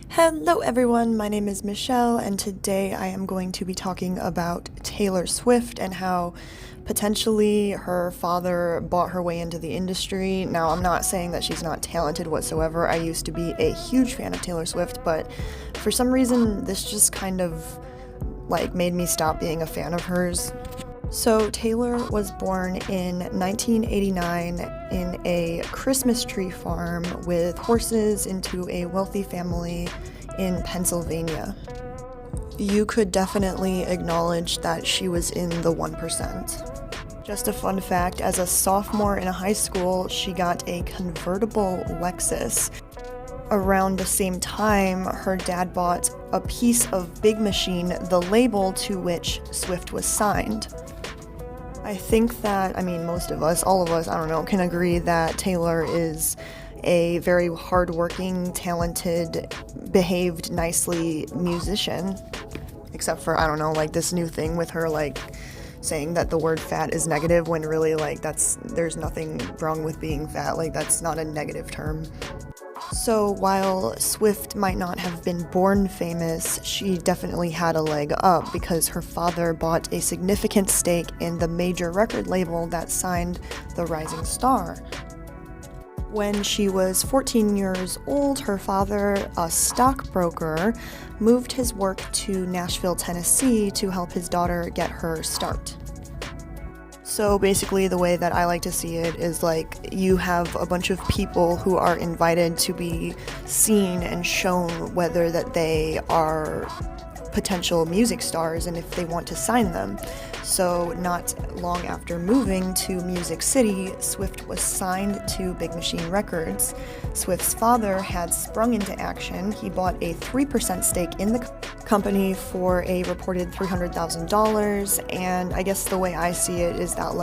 Hello everyone, my name is Michelle, and today I am going to be talking about Taylor Swift and how potentially her father bought her way into the industry. Now, I'm not saying that she's not talented whatsoever. I used to be a huge fan of Taylor Swift, but for some reason this just kind of made me stop being a fan of hers. So Taylor was born in 1989 in a Christmas tree farm with horses into a wealthy family in Pennsylvania. You could definitely acknowledge that she was in the 1%. Just a fun fact, as a sophomore in high school, she got a convertible Lexus. Around the same time, her dad bought a piece of Big Machine, the label to which Swift was signed. I think that, most of us, all of us, can agree that Taylor is a very hardworking, talented, behaved nicely musician. Except for, this new thing with her, saying that the word fat is negative when really, there's nothing wrong with being fat. That's not a negative term. So while Swift might not have been born famous, she definitely had a leg up because her father bought a significant stake in the major record label that signed the rising star. When she was 14 years old, her father, a stockbroker, moved his work to Nashville, Tennessee to help his daughter get her start. So basically the way that I like to see it is you have a bunch of people who are invited to be seen and shown whether that they are potential music stars and if they want to sign them. So not long after moving to Music City, Swift was signed to Big Machine Records. Swift's father had sprung into action. He bought a 3% stake in the company for a reported $300,000, and I guess the way I see it is that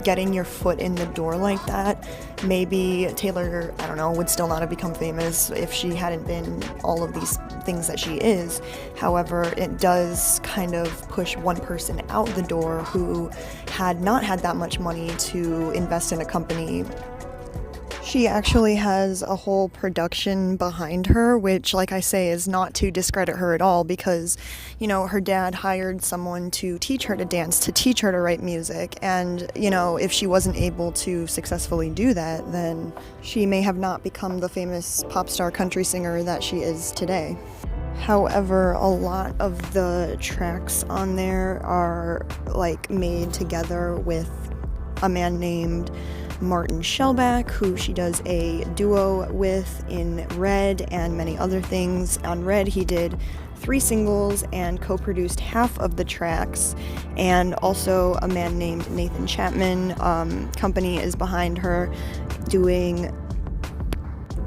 getting your foot in the door like that, maybe Taylor, would still not have become famous if she hadn't been all of these things that she is. However, it does kind of push one person out the door who had not had that much money to invest in a company. She actually has a whole production behind her, which, like I say, is not to discredit her at all because, her dad hired someone to teach her to dance, to teach her to write music, and, if she wasn't able to successfully do that, then she may have not become the famous pop star country singer that she is today. However, a lot of the tracks on there are, made together with a man named Martin Shellback, who she does a duo with in Red and many other things. On Red, he did 3 singles and co-produced half of the tracks, and also a man named Nathan Chapman company is behind her doing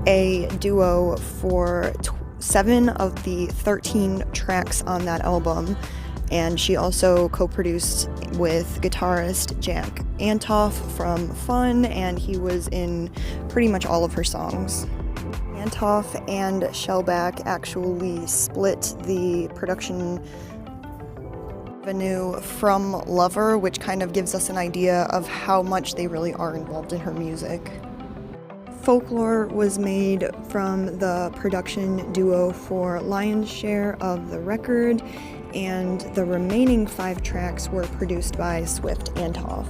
a duo for 7 of the 13 tracks on that album. And she also co-produced with guitarist Jack Antoff from Fun, and he was in pretty much all of her songs. Antoff and Shellback actually split the production revenue from Lover, which kind of gives us an idea of how much they really are involved in her music. Folklore was made from the production duo for lion's share of the record, and the remaining 5 tracks were produced by Swift Antoff.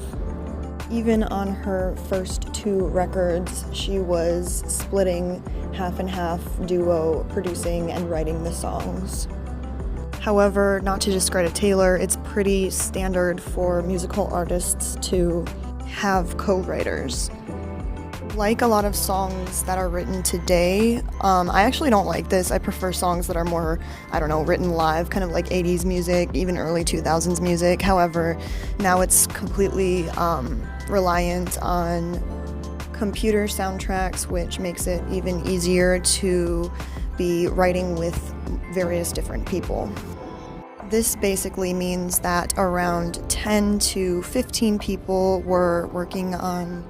Even on her first 2 records, she was splitting half and half duo producing and writing the songs. However, not to discredit Taylor, it's pretty standard for musical artists to have co-writers. Like a lot of songs that are written today, I actually don't like this. I prefer songs that are more, written live, kind of like 80s music, even early 2000s music. However, now it's completely reliant on computer soundtracks, which makes it even easier to be writing with various different people. This basically means that around 10 to 15 people were working on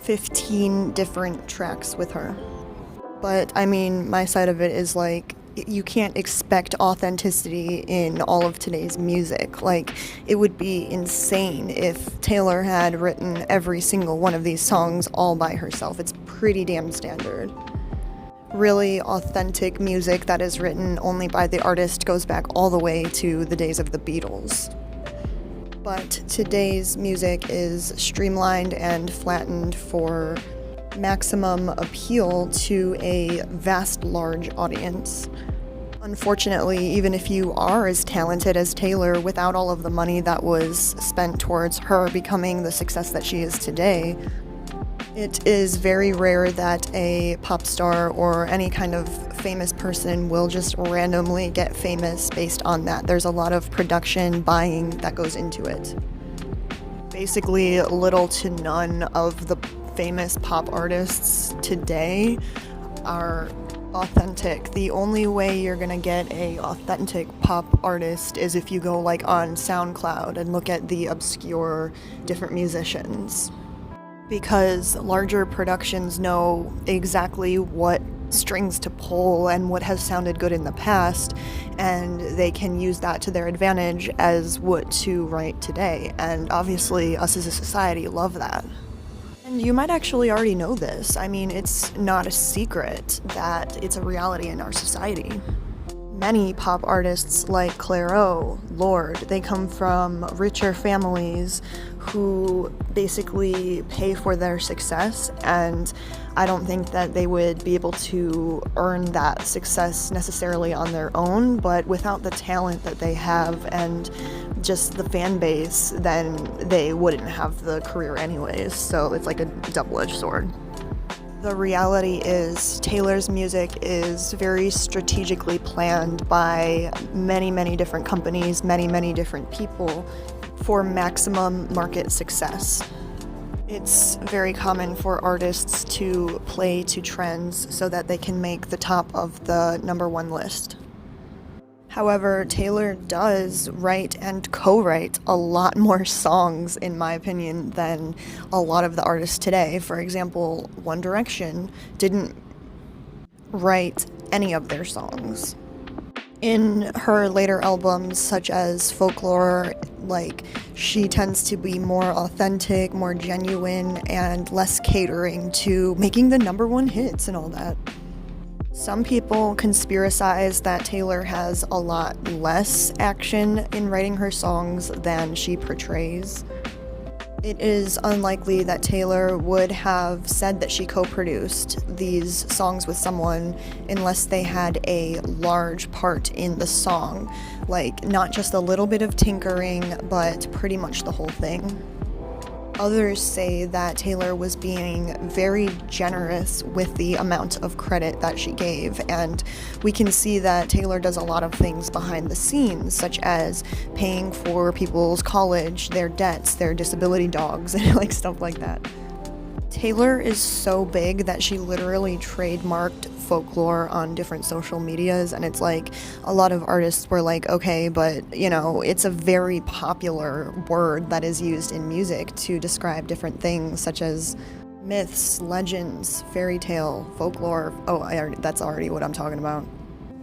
15 different tracks with her. But my side of it is you can't expect authenticity in all of today's music. It would be insane if Taylor had written every single one of these songs all by herself. It's pretty damn standard. Really authentic music that is written only by the artist goes back all the way to the days of the Beatles. But today's music is streamlined and flattened for maximum appeal to a vast, large audience. Unfortunately, even if you are as talented as Taylor, without all of the money that was spent towards her becoming the success that she is today, it is very rare that a pop star or any kind of famous person will just randomly get famous based on that. There's a lot of production, buying that goes into it. Basically, little to none of the famous pop artists today are authentic. The only way you're gonna get a authentic pop artist is if you go like on SoundCloud and look at the obscure different musicians. Because larger productions know exactly what strings to pull and what has sounded good in the past, and they can use that to their advantage as what to write today. And obviously, us as a society love that. And you might actually already know this. I mean, it's not a secret that it's a reality in our society. Many pop artists like Clairo, Lorde, they come from richer families who basically pay for their success, and I don't think that they would be able to earn that success necessarily on their own, but without the talent that they have and just the fan base, then they wouldn't have the career anyways, so it's like a double-edged sword. The reality is Taylor's music is very strategically planned by many, many different companies, many, many different people for maximum market success. It's very common for artists to play to trends so that they can make the top of the #1 list. However, Taylor does write and co-write a lot more songs, in my opinion, than a lot of the artists today. For example, One Direction didn't write any of their songs. In her later albums, such as Folklore, she tends to be more authentic, more genuine, and less catering to making the #1 hits and all that. Some people conspiracize that Taylor has a lot less action in writing her songs than she portrays. It is unlikely that Taylor would have said that she co-produced these songs with someone unless they had a large part in the song, not just a little bit of tinkering, but pretty much the whole thing. Others say that Taylor was being very generous with the amount of credit that she gave, and we can see that Taylor does a lot of things behind the scenes, such as paying for people's college, their debts, their disability dogs, and stuff like that. Taylor is so big that she literally trademarked Folklore on different social medias, and it's a lot of artists were okay, but it's a very popular word that is used in music to describe different things such as myths, legends, fairy tale, folklore. That's already what I'm talking about.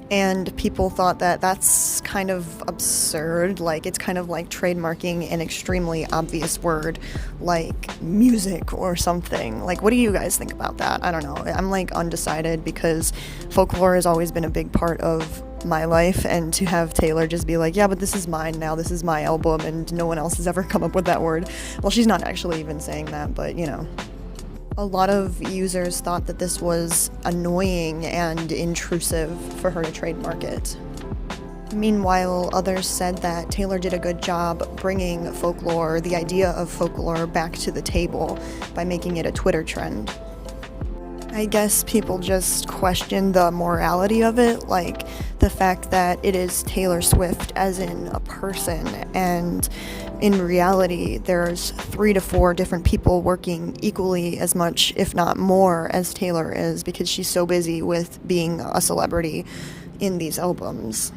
And people thought that that's kind of absurd, it's kind of like trademarking an extremely obvious word like music or something. What do you guys think about that? I don't know. I'm undecided because folklore has always been a big part of my life, and to have Taylor just be yeah, but this is mine now, this is my album, and no one else has ever come up with that word. Well, she's not actually even saying that, but A lot of users thought that this was annoying and intrusive for her to trademark it. Meanwhile, others said that Taylor did a good job bringing folklore, the idea of folklore, back to the table by making it a Twitter trend. I guess people just question the morality of it, the fact that it is Taylor Swift as in a person, and in reality there's 3 to 4 different people working equally as much, if not more, as Taylor is, because she's so busy with being a celebrity in these albums.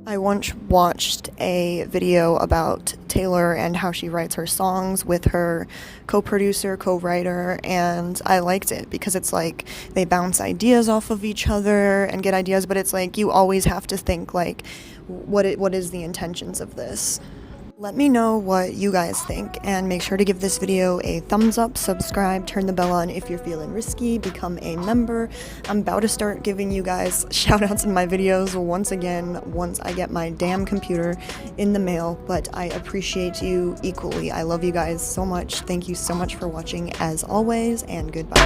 I once watched a video about Taylor and how she writes her songs with her co-producer, co-writer, and I liked it because it's they bounce ideas off of each other and get ideas, but it's you always have to think what is the intentions of this? Let me know what you guys think, and make sure to give this video a thumbs up, subscribe, turn the bell on if you're feeling risky, become a member. I'm about to start giving you guys shoutouts in my videos once again once I get my damn computer in the mail, but I appreciate you equally. I love you guys so much. Thank you so much for watching as always, and goodbye.